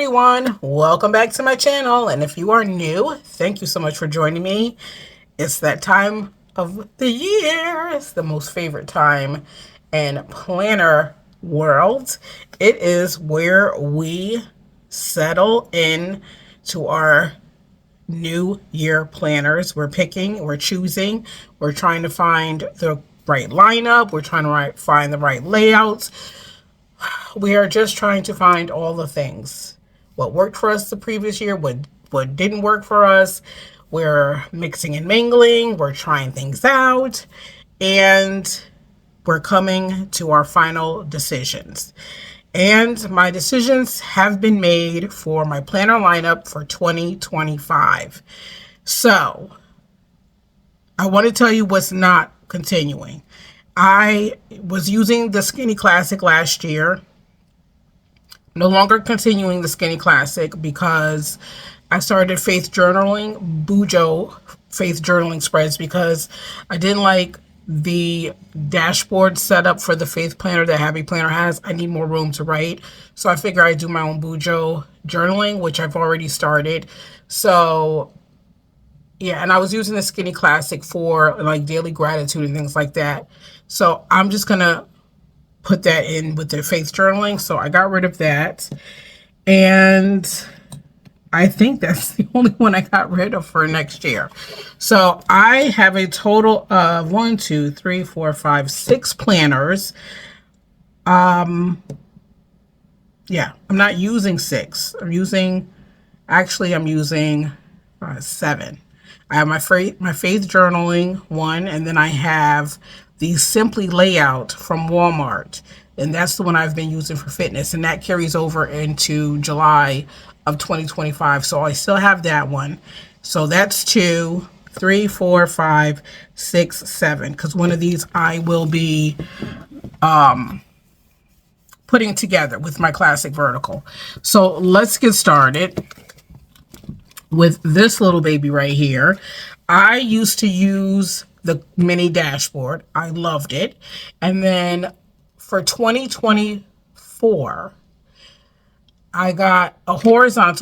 everyone, welcome back to my channel, and if you are new, thank you so much for joining me. It's that time of the year. It's the most favorite time in planner world. It is where we settle in to our new year planners. We're picking, we're choosing, we're trying to find the right lineup, we're trying to find the right layouts. We are just trying to find all the things. What worked for us the previous year, what didn't work for us. We're mixing and mingling, we're trying things out, and we're coming to our final decisions. And my decisions have been made for my planner lineup for 2025. So, I want to tell you what's not continuing. I was using the Skinny Classic last year. No longer continuing the Skinny Classic because I started faith journaling, Bujo faith journaling spreads, because I didn't like the dashboard setup for the faith planner that Happy Planner has. I need more room to write. So I figure I'd do my own Bujo journaling, which I've already started. So yeah, and I was using the Skinny Classic for like daily gratitude and things like that. So I'm just going to put that in with the faith journaling. So I got rid of that. And I think that's the only one I got rid of for next year. So I have a total of 6 planners. Yeah, I'm not using 6. I'm using 7. I have my faith journaling one, and then I have the Simply layout from Walmart, and that's the one I've been using for fitness, and that carries over into July of 2025. So I still have that one. So that's 2, 3, 4, 5, 6, 7. Because one of these I will be putting together with my classic vertical. So let's get started with this little baby right here. I used to use the mini dashboard. I loved it. And then for 2024, I got a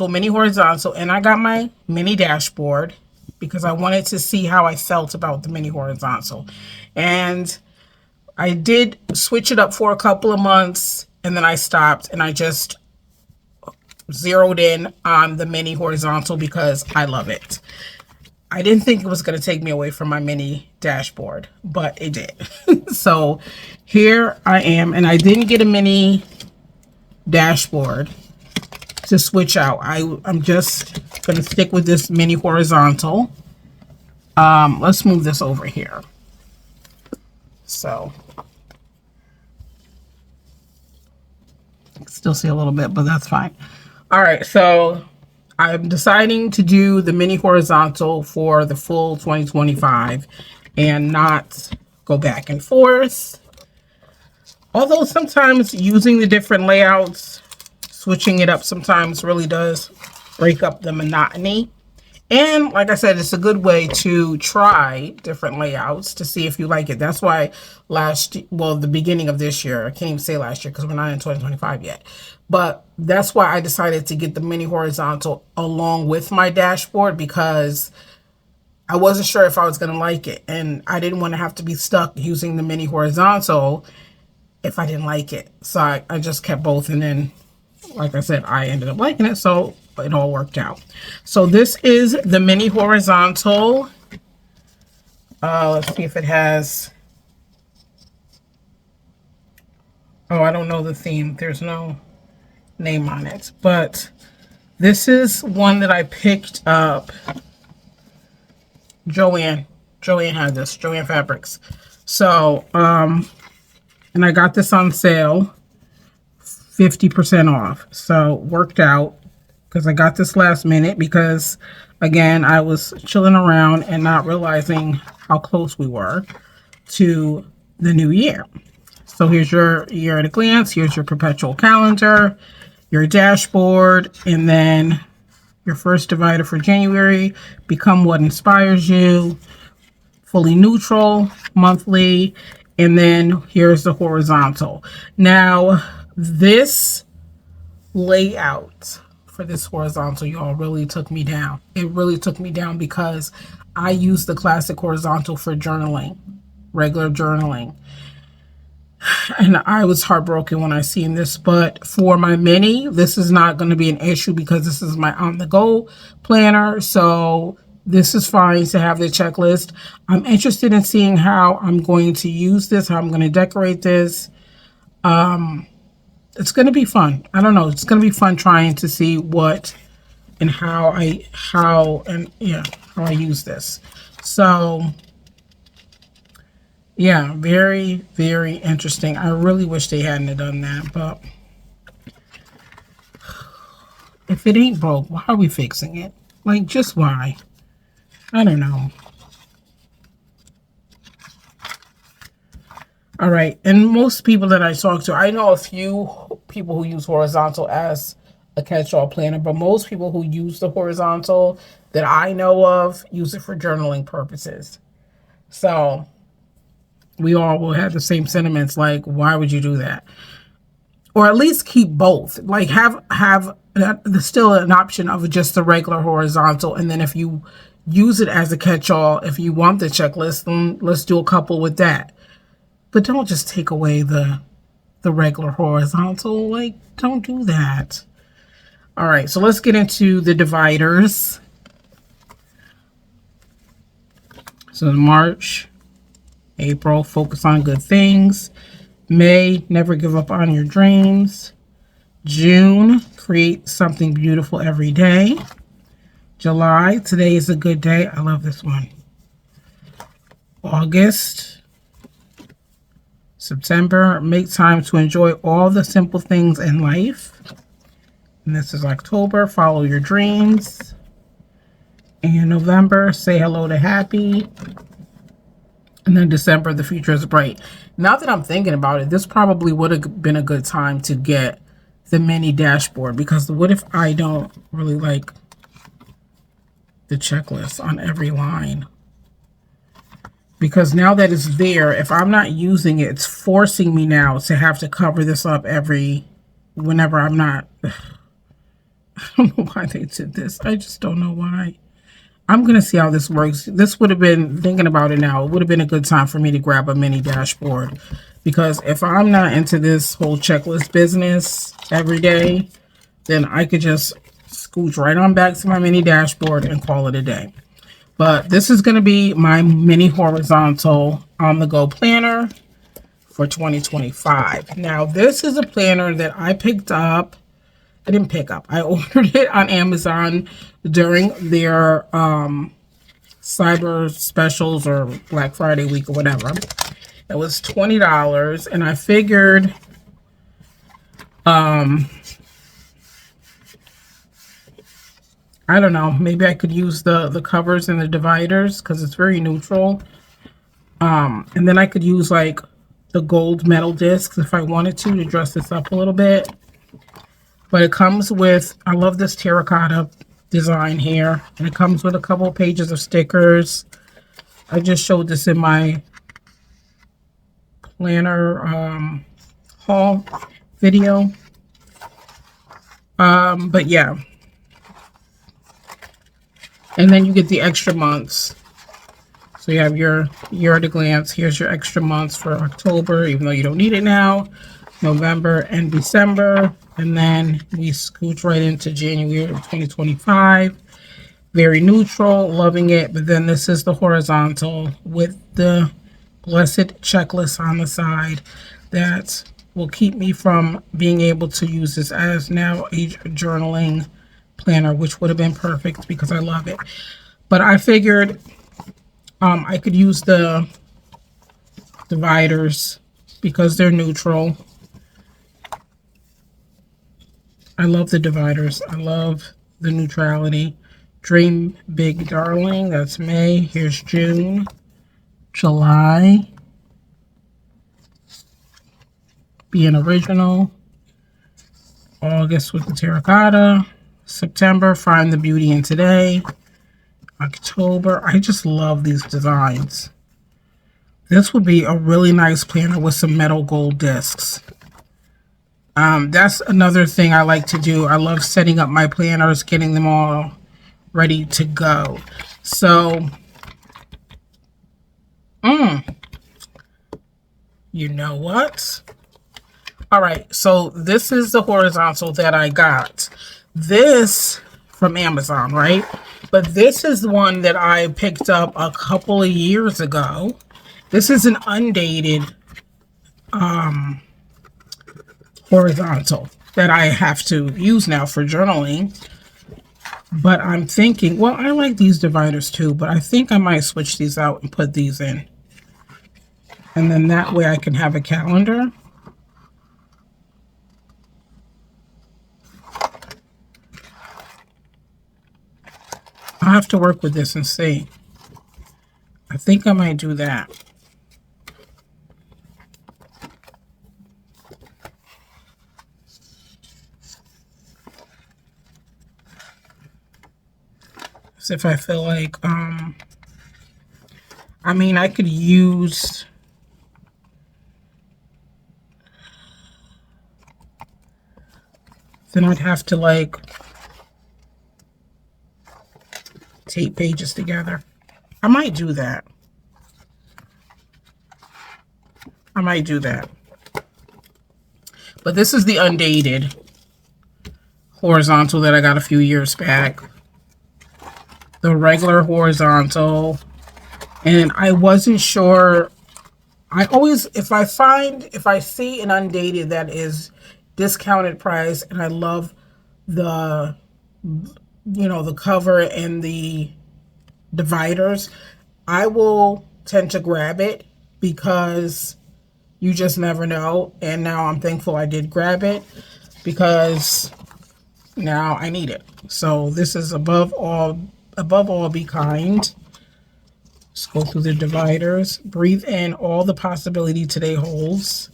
mini horizontal, and I got my mini dashboard because I wanted to see how I felt about the mini horizontal. And I did switch it up for a couple of months, and then I stopped, and I just zeroed in on the mini horizontal because I love it. I didn't think it was going to take me away from my mini dashboard, but it did. So here I am, and I didn't get a mini dashboard to switch out. I'm just going to stick with this mini horizontal. Let's move this over here. So I can still see a little bit, but that's fine. All right, so I'm deciding to do the mini horizontal for the full 2025 and not go back and forth. Although sometimes using the different layouts, switching it up sometimes really does break up the monotony. And like I said, it's a good way to try different layouts to see if you like it. That's why the beginning of this year, I can't even say last year because we're not in 2025 yet. But that's why I decided to get the mini horizontal along with my dashboard, because I wasn't sure if I was going to like it. And I didn't want to have to be stuck using the mini horizontal if I didn't like it. So I just kept both. And then, like I said, I ended up liking it. So it all worked out. So this is the mini horizontal. Let's see if it has. Oh, I don't know the theme. There's no name on it. But this is one that I picked up. Joanne had this. Joanne Fabrics. So, and I got this on sale. 50% off. So worked out. Because I got this last minute because, again, I was chilling around and not realizing how close we were to the new year. So here's your year at a glance. Here's your perpetual calendar, your dashboard, and then your first divider for January. Become what inspires you. Fully neutral, monthly, and then here's the horizontal. Now, this layout for this horizontal, y'all. Really took me down. It really took me down because I use the classic horizontal for journaling, regular journaling. And I was heartbroken when I seen this. But for my mini, this is not going to be an issue because this is my on-the-go planner. So this is fine to have the checklist. I'm interested in seeing how I'm going to use this, how I'm going to decorate this. It's going to be fun. I don't know. It's going to be fun trying to see what and how I use this. So yeah, very, very interesting. I really wish they hadn't done that, but if it ain't broke, why are we fixing it? Like, just why? I don't know. All right, and most people that I talk to, I know a few people who use horizontal as a catch-all planner, but most people who use the horizontal that I know of use it for journaling purposes. So we all will have the same sentiments, like, why would you do that? Or at least keep both. Like, have still an option of just the regular horizontal, and then if you use it as a catch-all, if you want the checklist, then let's do a couple with that. But don't just take away the regular horizontal. Like, don't do that. All right, so let's get into the dividers. So March, April, focus on good things. May, never give up on your dreams. June, create something beautiful every day. July, today is a good day. I love this one. August, September, make time to enjoy all the simple things in life. And this is October, follow your dreams. And November, say hello to happy. And then December, the future is bright. Now that I'm thinking about it, this probably would have been a good time to get the mini dashboard, because what if I don't really like the checklist on every line? Because now that it's there, if I'm not using it, it's forcing me now to have to cover this up whenever I'm not. I don't know why they did this. I just don't know why. I'm going to see how this works. This would have been, thinking about it now, it would have been a good time for me to grab a mini dashboard. Because if I'm not into this whole checklist business every day, then I could just scooch right on back to my mini dashboard and call it a day. But this is going to be my mini horizontal on-the-go planner for 2025. Now, this is a planner that I picked up. I didn't pick up. I ordered it on Amazon during their cyber specials or Black Friday week or whatever. It was $20, and I figured I don't know, maybe I could use the covers and the dividers because it's very neutral. And then I could use like the gold metal discs if I wanted to dress this up a little bit. But it comes with, I love this terracotta design here. And it comes with a couple pages of stickers. I just showed this in my planner haul video. But yeah. And then you get the extra months. So you have your year at a glance. Here's your extra months for October, even though you don't need it now. November and December. And then we scooch right into January of 2025. Very neutral, loving it. But then this is the horizontal with the blessed checklist on the side that will keep me from being able to use this as now a journaling planner, which would have been perfect because I love it. But I figured I could use the dividers because they're neutral. I love the dividers. I love the neutrality. Dream big, darling. That's May. Here's June. July. Be an original. August with the terracotta. September, find the beauty in today. October, I just love these designs. This would be a really nice planner with some metal gold discs. That's another thing I like to do. I love setting up my planners, getting them all ready to go. So, you know what? All right, so this is the horizontal that I got. This from Amazon, right? But this is the one that I picked up a couple of years ago. This is an undated horizontal that I have to use now for journaling. But I'm thinking, well, I like these dividers too, but I think I might switch these out and put these in. And then that way I can have a calendar. I'll have to work with this and see. I think I might do that. As if I feel like, I mean, I could use, then I'd have to like tape pages together. I might do that. I might do that. But this is the undated horizontal that I got a few years back. The regular horizontal. And I wasn't sure. I always, if I see an undated that is discounted price and I love the, the cover and the dividers, I will tend to grab it because you just never know. And now I'm thankful I did grab it because now I need it. So this is above all, be kind. Let's go through the dividers. Breathe in all the possibility today holds.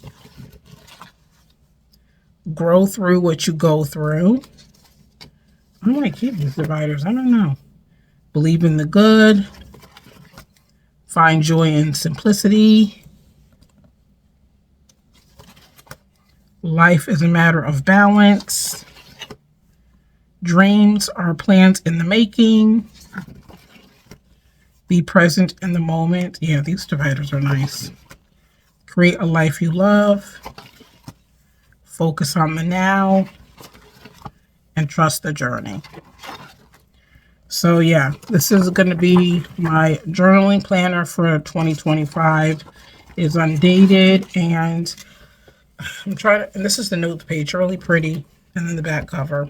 Grow through what you go through. I might keep these dividers. I don't know. Believe in the good. Find joy in simplicity. Life is a matter of balance. Dreams are plans in the making. Be present in the moment. Yeah, these dividers are nice. Create a life you love. Focus on the now. And trust the journey. So yeah, this is going to be my journaling planner for 2025. It's undated, and I'm trying to, and this is the notes page, really pretty, and then the back cover.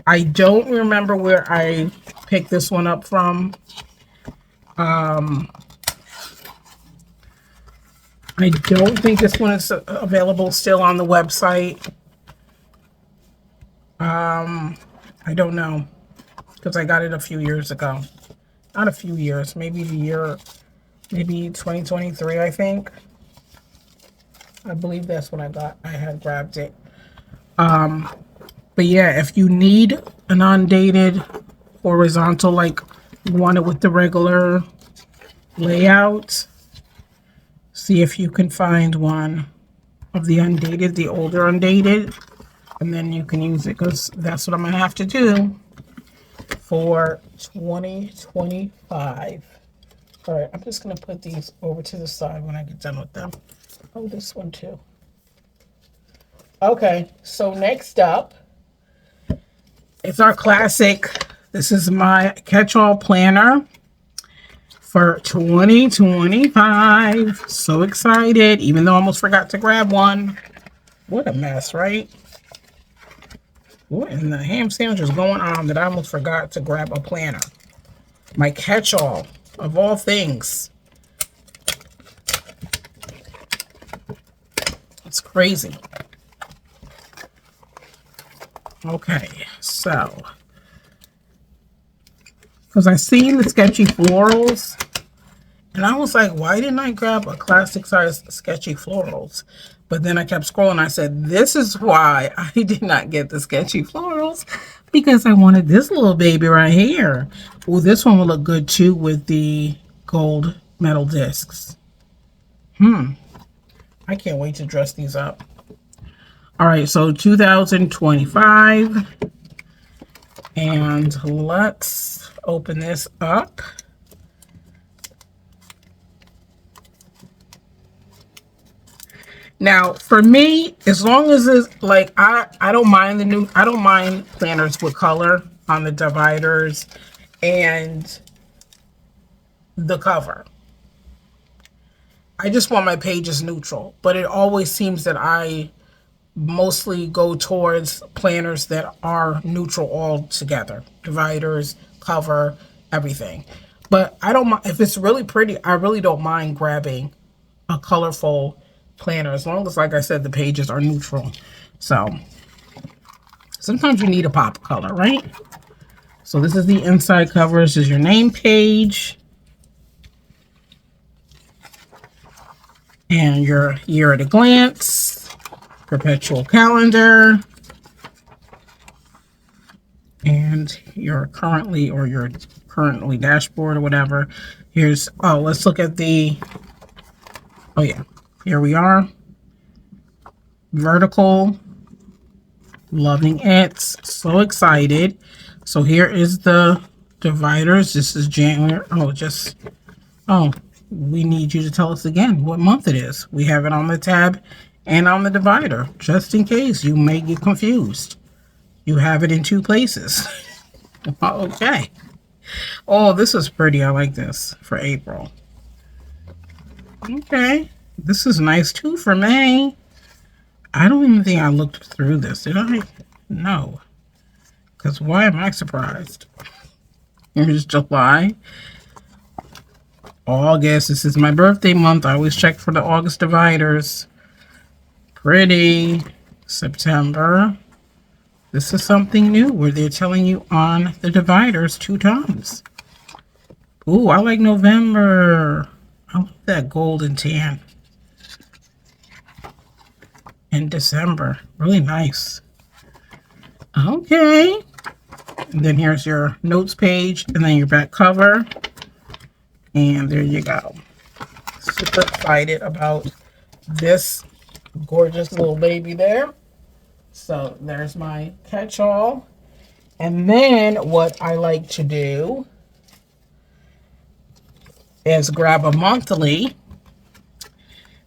I don't remember where I picked this one up from. I don't think this one is available still on the website. I don't know, because I got it a few years ago. Not a few years, maybe 2023, I think. I believe that's when I had grabbed it. But yeah, if you need an undated horizontal, like you want it with the regular layout, see if you can find one of the undated, the older undated, and then you can use it, because that's what I'm going to have to do for 2025. All right, I'm just going to put these over to the side when I get done with them. Oh, this one too. Okay, so next up, it's our classic. This is my catch-all planner for 2025. So excited, even though I almost forgot to grab one. What a mess, right? What in the ham sandwich is going on that I almost forgot to grab a planner? My catch-all of all things. It's crazy. Okay, so, because I seen the sketchy florals, and I was like, why didn't I grab a classic size sketchy florals? But then I kept scrolling. I said, this is why I did not get the sketchy florals, because I wanted this little baby right here. Well, this one will look good too with the gold metal discs. I can't wait to dress these up. All right, so 2025. And let's open this up. Now, for me, as long as it's like I don't mind I don't mind planners with color on the dividers and the cover. I just want my pages neutral, but it always seems that I mostly go towards planners that are neutral all together. Dividers, cover, everything. But I don't mind if it's really pretty. I really don't mind grabbing a colorful planner as long as, like I said, the pages are neutral. So sometimes you need a pop of color, right? So this is the inside cover. This is your name page and your year at a glance, perpetual calendar, and your currently dashboard or whatever. Here's, oh, let's look at the, oh yeah, here we are. Vertical, loving it, so excited. So here is the dividers. This is January. Oh, we need you to tell us again what month it is. We have it on the tab and on the divider, just in case you may get confused. You have it in two places. Okay. Oh, this is pretty. I like this for April. Okay. This is nice too for May. I don't even think I looked through this. Did I? No. Because why am I surprised? Here's July. August. This is my birthday month. I always check for the August dividers. Pretty. September. This is something new where they're telling you on the dividers 2 times. Ooh, I like November. I love that golden tan. And December. Really nice. Okay. And then here's your notes page and then your back cover. And there you go. Super excited about this gorgeous little baby there. So there's my catch-all. And then what I like to do is grab a monthly,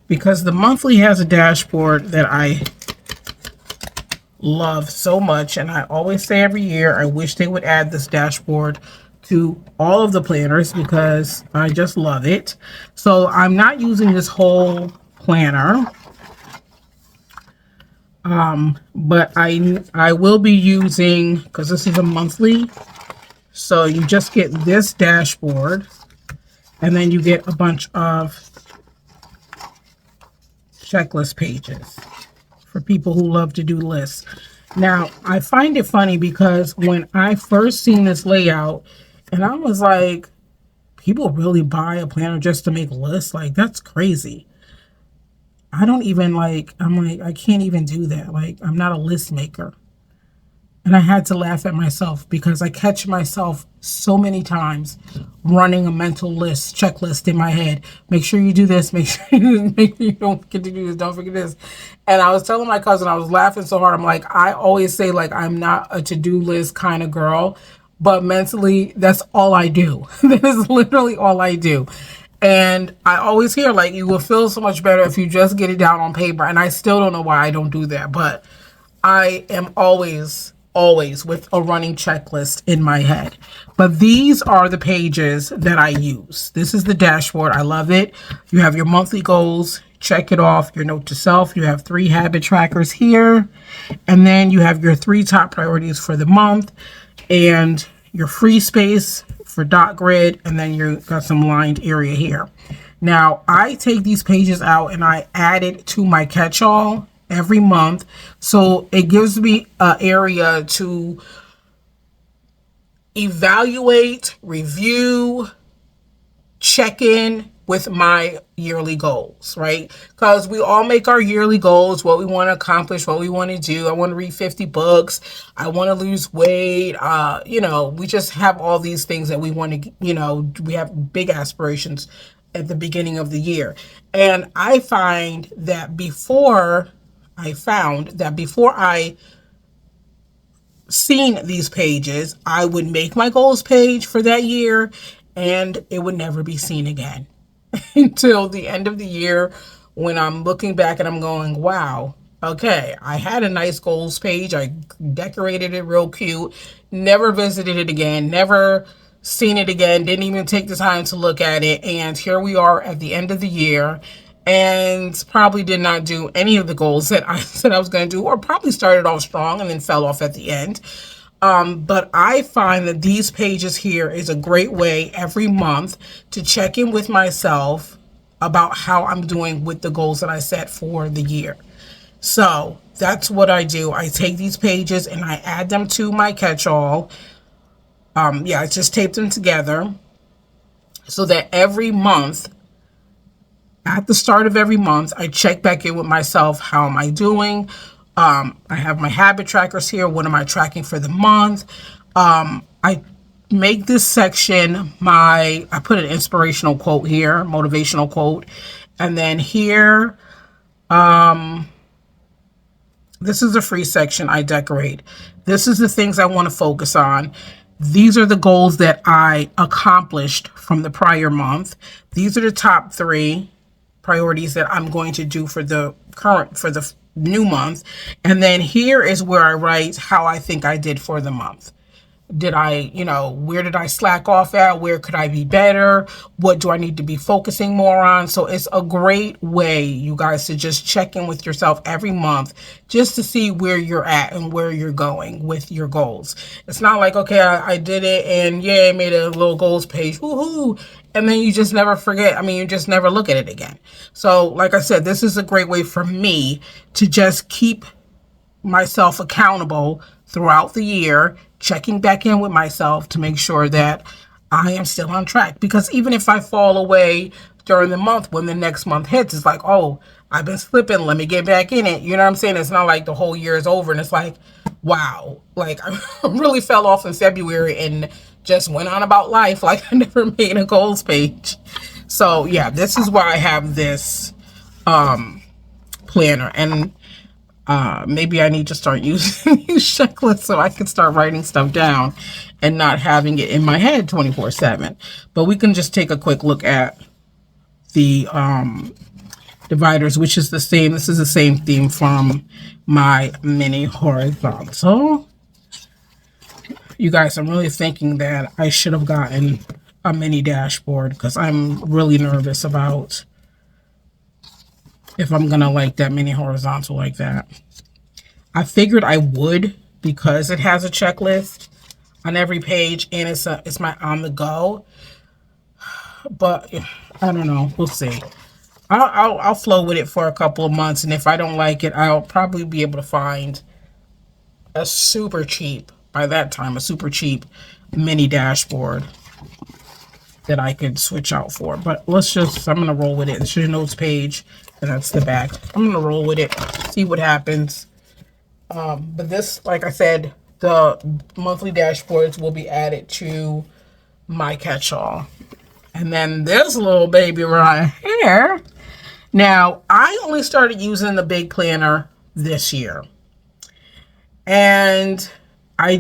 because the monthly has a dashboard that I love so much. And I always say every year, I wish they would add this dashboard to all of the planners because I just love it. So I'm not using this whole planner. But I will be using, because this is a monthly, so you just get this dashboard and then you get a bunch of checklist pages for people who love to do lists. Now, I find it funny because when I first seen this layout, and I was like, people really buy a planner just to make lists? Like, that's crazy. I don't even I'm like, I can't even do that. Like, I'm not a list maker. And I had to laugh at myself because I catch myself so many times running a mental list, checklist in my head. Make sure you do this. Make sure you don't forget to do this. Don't forget this. And I was telling my cousin, I was laughing so hard. I'm like, I always say like, I'm not a to-do list kind of girl, but mentally, that's all I do. That is literally all I do. And I always hear like, you will feel so much better if you just get it down on paper. And I still don't know why I don't do that, but I am always with a running checklist in my head. But these are the pages that I use. This is the dashboard. I love it. You have your monthly goals. Check it off. Your note to self. You have 3 habit trackers here. And then you have your 3 top priorities for the month. And your free space for dot grid. And then you got some lined area here. Now, I take these pages out and I add it to my catch-all every month, so it gives me an area to evaluate, review, check in with my yearly goals, right? Because we all make our yearly goals, what we want to accomplish, what we want to do. I want to read 50 books. I want to lose weight. We just have all these things that we want to, we have big aspirations at the beginning of the year. And I find that before I found that before I seen these pages, I would make my goals page for that year and it would never be seen again until the end of the year when I'm looking back and I'm going, wow, okay, I had a nice goals page. I decorated it real cute, never visited it again, never seen it again, didn't even take the time to look at it. And here we are at the end of the year and probably did not do any of the goals that I said I was going to do, or probably started off strong and then fell off at the end. But I find that these pages here is a great way every month to check in with myself about how I'm doing with the goals that I set for the year. So that's what I do. I take these pages and I add them to my catch-all. I just tape them together so that every month, at the start of every month, I check back in with myself. How am I doing? I have my habit trackers here. What am I tracking for the month? I make this section I put an inspirational quote here, motivational quote. And then here, this is a free section I decorate. This is the things I want to focus on. These are the goals that I accomplished from the prior month. These are the top 3 priorities that I'm going to do for the new month. And then here is where I write how I think I did for the month. Did I, where did I slack off at? Where could I be better? What do I need to be focusing more on? So it's a great way, you guys, to just check in with yourself every month just to see where you're at and where you're going with your goals. It's not like, okay, I did it and I made a little goals page, woohoo, and then you just never forget. You just never look at it again. So like I said, this is a great way for me to just keep myself accountable throughout the year, checking back in with myself to make sure that I am still on track. Because even if I fall away during the month, when the next month hits, it's like, oh, I've been slipping, let me get back in it. You know what I'm saying? It's not like the whole year is over and it's like, wow, like I really fell off in February and just went on about life like I never made a goals page. So yeah, this is why I have this planner. And maybe I need to start using these checklists so I can start writing stuff down and not having it in my head 24/7. But we can just take a quick look at the dividers, which is the same. This is the same theme from my mini horizontal. You guys, I'm really thinking that I should have gotten a mini dashboard because I'm really nervous about if I'm gonna like that mini horizontal like that. I figured I would because it has a checklist on every page and it's my on the go. But I don't know. We'll see. I'll flow with it for a couple of months, and if I don't like it, I'll probably be able to find a super cheap, by that time, a super cheap mini dashboard that I could switch out for. But I'm going to roll with it. This is your notes page, and that's the back. I'm going to roll with it, see what happens. But this, like I said, the monthly dashboards will be added to my catch-all. And then this little baby right here. Now, I only started using the big planner this year. And I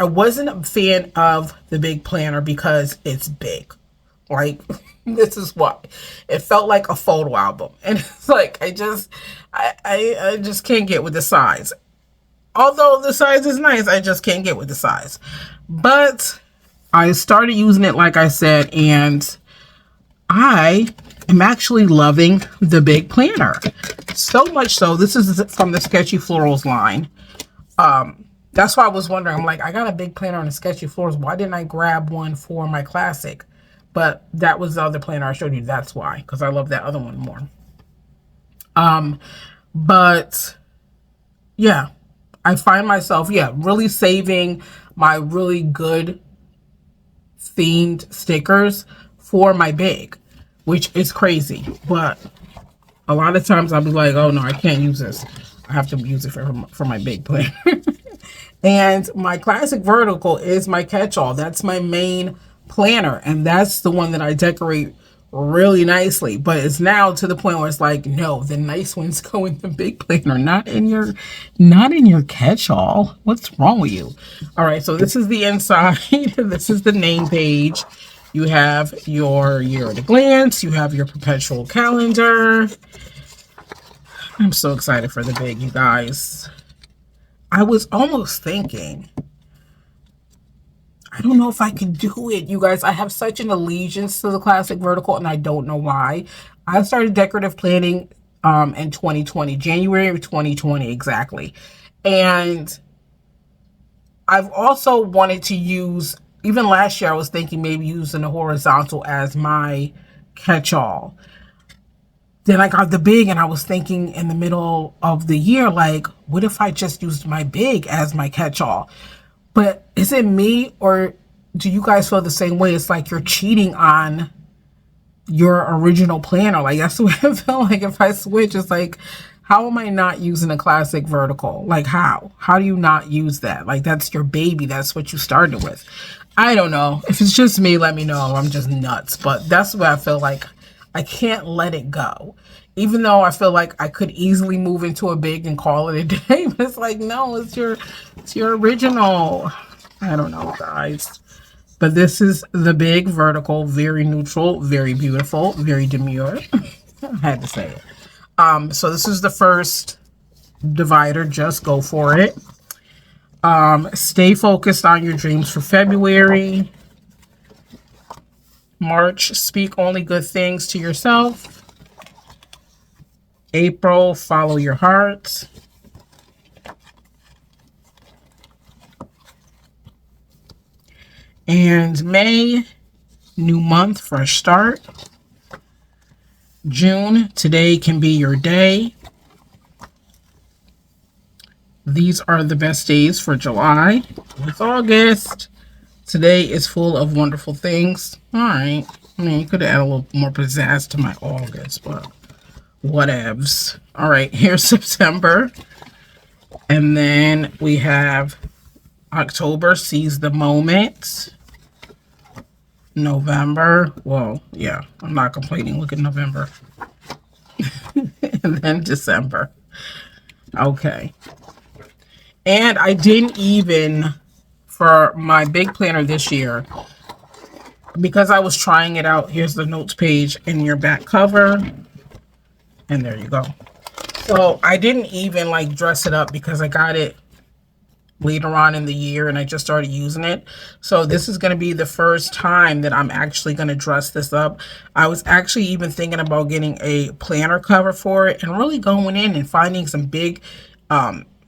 wasn't a fan of the big planner because it's big. Like, this is what it felt like, a photo album. And it's like, I just can't get with the size. Although the size is nice, I just can't get with the size. But I started using it, like I said, and I am actually loving the big planner. So much so, this is from the Sketchy Florals line. That's why I was wondering, I'm like, I got a big planner on the Sketchy Florals. Why didn't I grab one for my classic? But that was the other planner I showed you. That's why, because I love that other one more. But yeah, I find myself, really saving my really good themed stickers for my big, which is crazy. But a lot of times I'll be like, oh no, I can't use this. I have to use it for my big planner. And my classic vertical is my catch-all. That's my main planner, and that's the one that I decorate really nicely. But it's now to the point where it's like, no, the nice ones go in the big planner, not in your catch-all. What's wrong with you? All right, so this is the inside. This is the name page. You have your year at a glance. You have your perpetual calendar. I'm so excited for the big, you guys. I was almost thinking, I don't know if I can do it, you guys. I have such an allegiance to the classic vertical, and I don't know why. I started decorative planning in 2020, January of 2020, exactly. And I've also wanted to use, even last year, I was thinking maybe using the horizontal as my catch-all. Then I got the big, and I was thinking in the middle of the year, like, what if I just used my big as my catch-all? But is it me, or do you guys feel the same way? It's like you're cheating on your original planner. Like, that's the way I feel like if I switch. It's like, how am I not using a classic vertical? Like, how? How do you not use that? Like, that's your baby. That's what you started with. I don't know. If it's just me, let me know. I'm just nuts. But that's what I feel like. I can't let it go. Even though I feel like I could easily move into a big and call it a day. But it's like, no, it's your original. I don't know, guys. But this is the big vertical, very neutral, very beautiful, very demure. I had to say it. So this is the first divider. Just go for it. Stay focused on your dreams for February. March, speak only good things to yourself. April, follow your heart. And May, new month, fresh start. June, today can be your day. These are the best days for July. It's August. Today is full of wonderful things. All right. I mean, you could add a little more pizzazz to my August, but whatevs. All right, here's September. And then we have October, seize the moment. November, well, yeah, I'm not complaining. Look at November. And then December. Okay. And I didn't even, for my big planner this year, because I was trying it out, here's the notes page in your back cover. And there you go. So I didn't even like dress it up because I got it later on in the year and I just started using it. So this is going to be the first time that I'm actually going to dress this up. I was actually even thinking about getting a planner cover for it and really going in and finding some big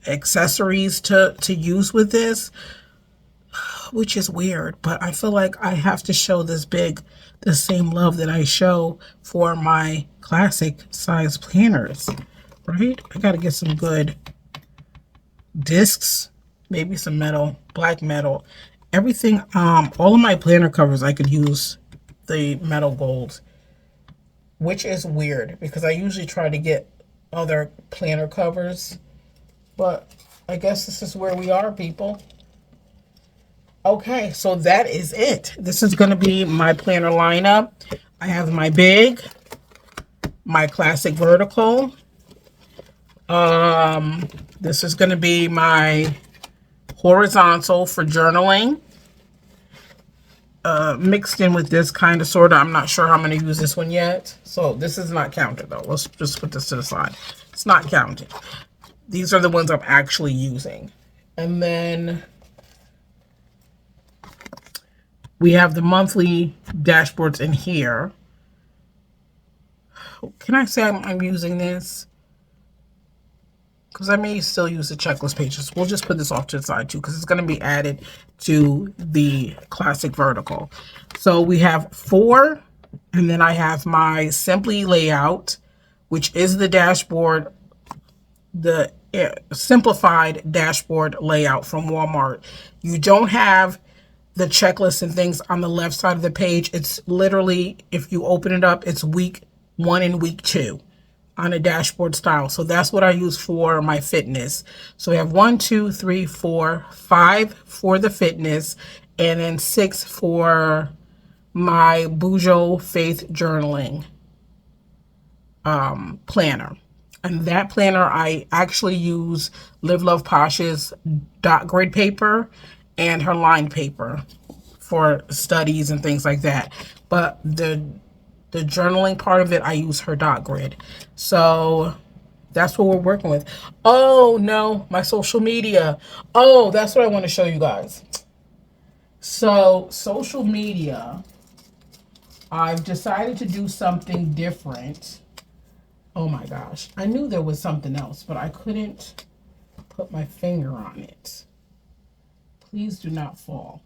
accessories to use with this, which is weird, but I feel like I have to show this big the same love that I show for my classic size planners, right? I got to get some good discs, maybe some metal, black metal, everything. All of my planner covers, I could use the metal gold, which is weird because I usually try to get other planner covers, but I guess this is where we are, people. Okay, so that is it. This is going to be my planner lineup. I have my big, my classic vertical. This is going to be my horizontal for journaling. Mixed in with this kind of sort of. I'm not sure how I'm going to use this one yet. So this is not counted though. Let's just put this to the side. It's not counted. These are the ones I'm actually using. And then we have the monthly dashboards in here. Can I say I'm using this? Because I may still use the checklist pages. We'll just put this off to the side too because it's going to be added to the classic vertical. So we have 4, and then I have my Simply layout, which is the dashboard, the simplified dashboard layout from Walmart. You don't have the checklists and things on the left side of the page. It's literally, if you open it up, it's week 1 and week 2 on a dashboard style. So that's what I use for my fitness. So we have 1, 2, 3, 4, 5 for the fitness, and then 6 for my Bujo Faith Journaling planner. And that planner, I actually use Live.Love.Posh's dot grid paper and her lined paper for studies and things like that. But the journaling part of it, I use her dot grid. So that's what we're working with. Oh no, my social media. Oh, that's what I want to show you guys. So social media, I've decided to do something different. Oh my gosh, I knew there was something else, but I couldn't put my finger on it. Please do not fall.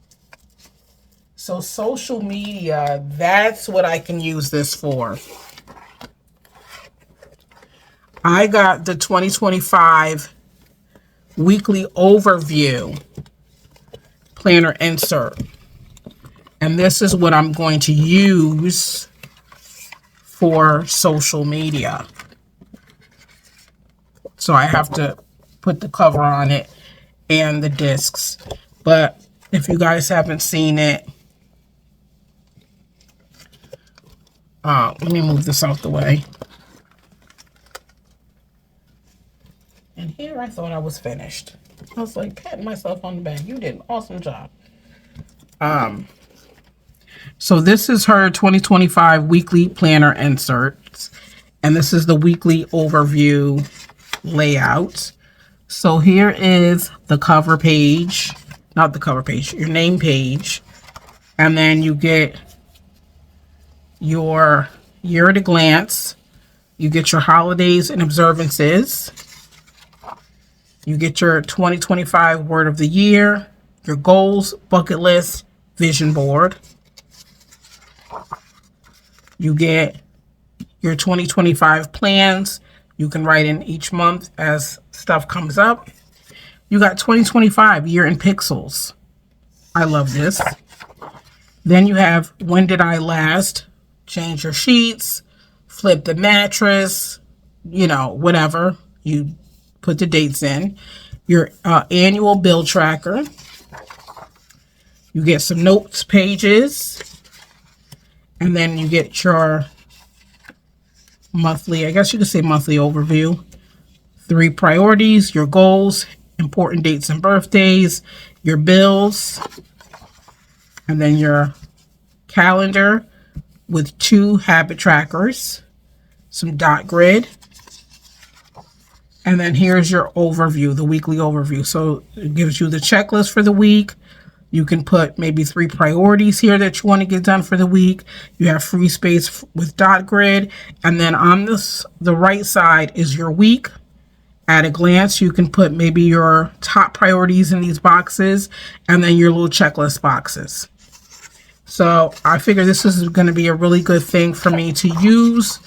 So social media, that's what I can use this for. I got the 2025 weekly overview planner insert. And this is what I'm going to use for social media. So I have to put the cover on it and the discs. But if you guys haven't seen it, let me move this out the way. And here I thought I was finished. I was like patting myself on the back. You did an awesome job. So this is her 2025 weekly planner inserts. And this is the weekly overview layout. So here is the cover page. Not the cover page, your name page. And then you get your year at a glance. You get your holidays and observances. You get your 2025 word of the year, your goals, bucket list, vision board. You get your 2025 plans. You can write in each month as stuff comes up. You got 2025 year in pixels. I love this. Then you have when did I last change your sheets, flip the mattress, you know, whatever. You put the dates in. Your annual bill tracker. You get some notes pages. And then you get your monthly, I guess you could say monthly overview. 3 priorities, your goals, important dates and birthdays, your bills, and then your calendar with 2 habit trackers, some dot grid, and then here's your overview, the weekly overview. So it gives you the checklist for the week. You can put maybe 3 priorities here that you want to get done for the week. You have free space with dot grid. And then on the right side is your week. At a glance, you can put maybe your top priorities in these boxes and then your little checklist boxes. So I figure this is going to be a really good thing for me to use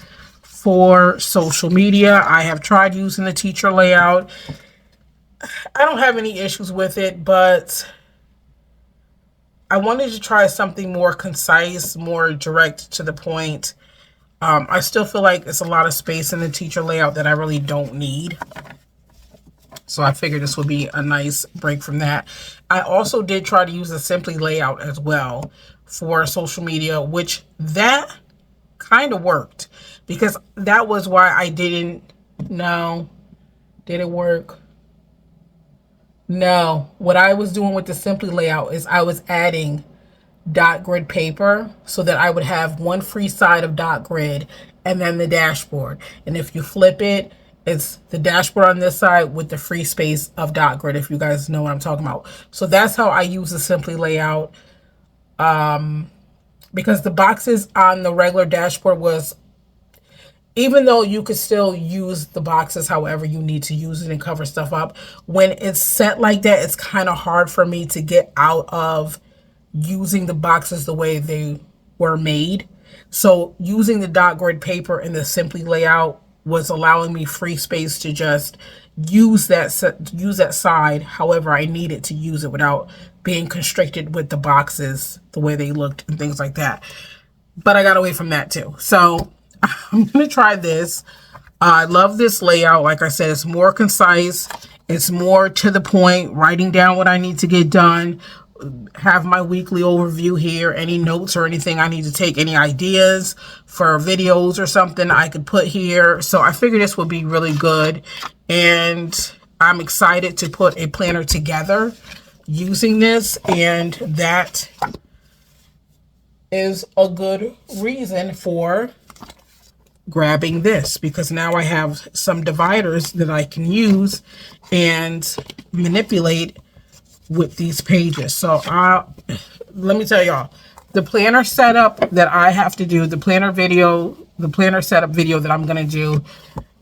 for social media. I have tried using the teacher layout. I don't have any issues with it, but I wanted to try something more concise, more direct to the point. I still feel like it's a lot of space in the teacher layout that I really don't need. So I figured this would be a nice break from that. I also did try to use the Simply layout as well for social media, which that kind of worked because that was why I didn't know. Did it work? No. What I was doing with the Simply layout is I was adding dot grid paper so that I would have one free side of dot grid and then the dashboard. And if you flip it, it's the dashboard on this side with the free space of dot grid, if you guys know what I'm talking about. So that's how I use the Simply layout. Because the boxes on the regular dashboard was, even though you could still use the boxes however you need to use it and cover stuff up, when it's set like that, it's kind of hard for me to get out of using the boxes the way they were made. So using the dot grid paper and the Simply layout was allowing me free space to just use that side however I needed to use it without being constricted with the boxes the way they looked and things like that. But I got away from that too. So I'm going to try this. I love this layout. Like I said, it's more concise. It's more to the point, writing down what I need to get done, have my weekly overview here. Any notes or anything I need to take, any ideas for videos or something I could put here. So I figured this would be really good. And I'm excited to put a planner together using this. And that is a good reason for grabbing this, because now I have some dividers that I can use and manipulate with these pages. So let me tell y'all, the planner setup that I have to do, the planner setup video that I'm going to do,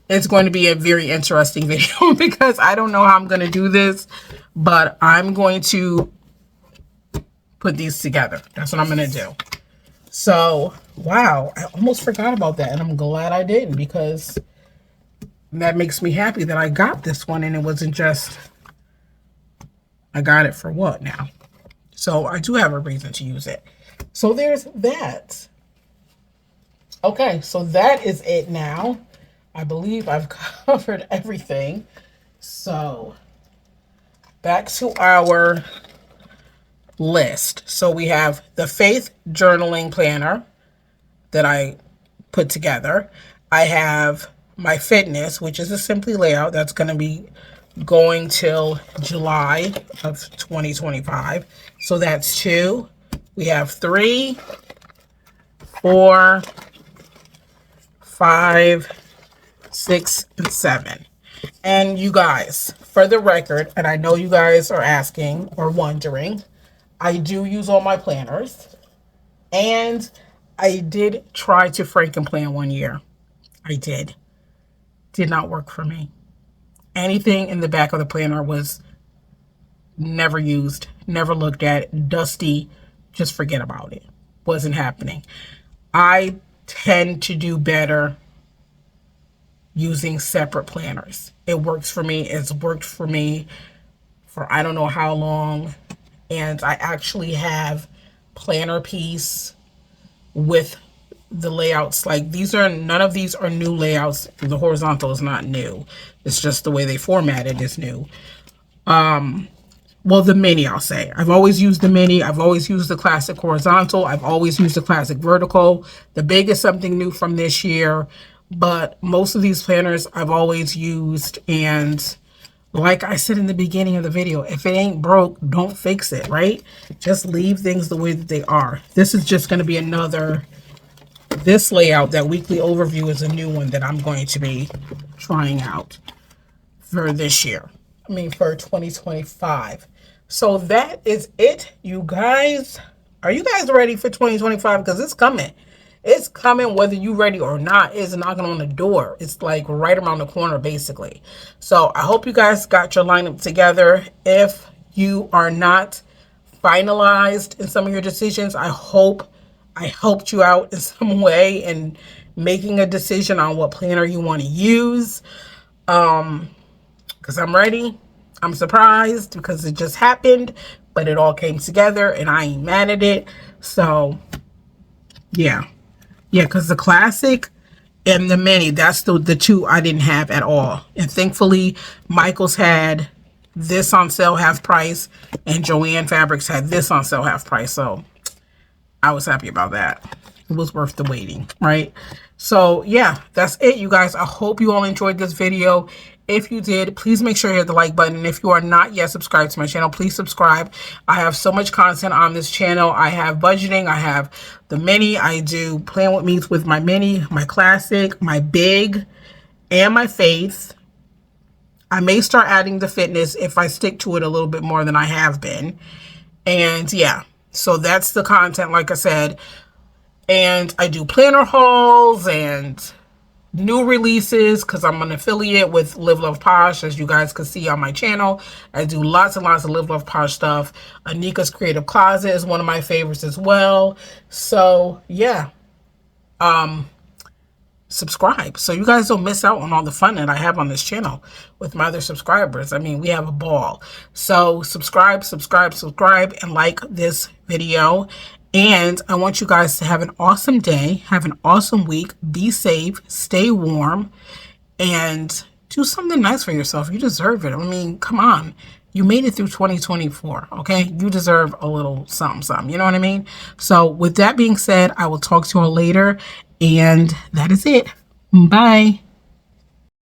it's going to be a very interesting video because I don't know how I'm going to do this, but I'm going to put these together. That's what I'm going to do. So, wow, I almost forgot about that, and I'm glad I didn't, because that makes me happy that I got this one, and it wasn't just, I got it for what now? So I do have a reason to use it. So there's that. Okay, so that is it now. I believe I've covered everything. So back to our list. So we have the Faith Journaling Planner that I put together. I have my fitness, which is a Simply layout that's going to be going till July of 2025. So that's 2. We have 3, 4, 5, 6, and 7. And you guys, for the record, and I know you guys are asking or wondering, I do use all my planners, and I did try to Frankenplan one year. I did not work for me. Anything in the back of the planner was never used, never looked at, dusty, just forget about it. Wasn't happening. I tend to do better using separate planners. It works for me. It's worked for me for I don't know how long. And I actually have planner piece with the layouts. Like none of these are new layouts. The horizontal is not new. It's just the way they formatted is new. Well, the mini, I'll say. I've always used the mini. I've always used the classic horizontal. I've always used the classic vertical. The big is something new from this year. But most of these planners I've always used, and like I said in the beginning of the video, if it ain't broke, don't fix it, right? Just leave things the way that they are. This is just going to be this layout, that weekly overview is a new one that I'm going to be trying out for this year. I mean, for 2025. So that is it, you guys. Are you guys ready for 2025? Because it's coming. It's coming whether you ready or not. It's knocking on the door. It's like right around the corner, basically. So I hope you guys got your lineup together. If you are not finalized in some of your decisions, I hope I helped you out in some way in making a decision on what planner you want to use. Because I'm ready. I'm surprised because it just happened, but it all came together and I ain't mad at it. So yeah. Yeah, because the classic and the mini, that's the 2 I didn't have at all. And thankfully, Michael's had this on sale half price, and Joanne Fabrics had this on sale half price. So I was happy about that. It was worth the waiting, right? So yeah, that's it, you guys. I hope you all enjoyed this video. If you did, please make sure you hit the like button. And if you are not yet subscribed to my channel, please subscribe. I have so much content on this channel. I have budgeting. I have the mini. I do plan with me's with my mini, my classic, my big, and my faith. I may start adding the fitness if I stick to it a little bit more than I have been. And yeah, so that's the content, like I said. And I do planner hauls and new releases because I'm an affiliate with Live.Love.Posh, as you guys can see on my channel. I do lots and lots of Live.Love.Posh stuff. Anika's Creative Closet is one of my favorites as well. So yeah, subscribe so you guys don't miss out on all the fun that I have on this channel with my other subscribers. I mean, we have a ball. So subscribe, and like this video. And I want you guys to have an awesome day, have an awesome week, be safe, stay warm, and do something nice for yourself. You deserve it. I mean, come on. You made it through 2024, okay? You deserve a little something, something. You know what I mean? So with that being said, I will talk to you all later. And that is it. Bye.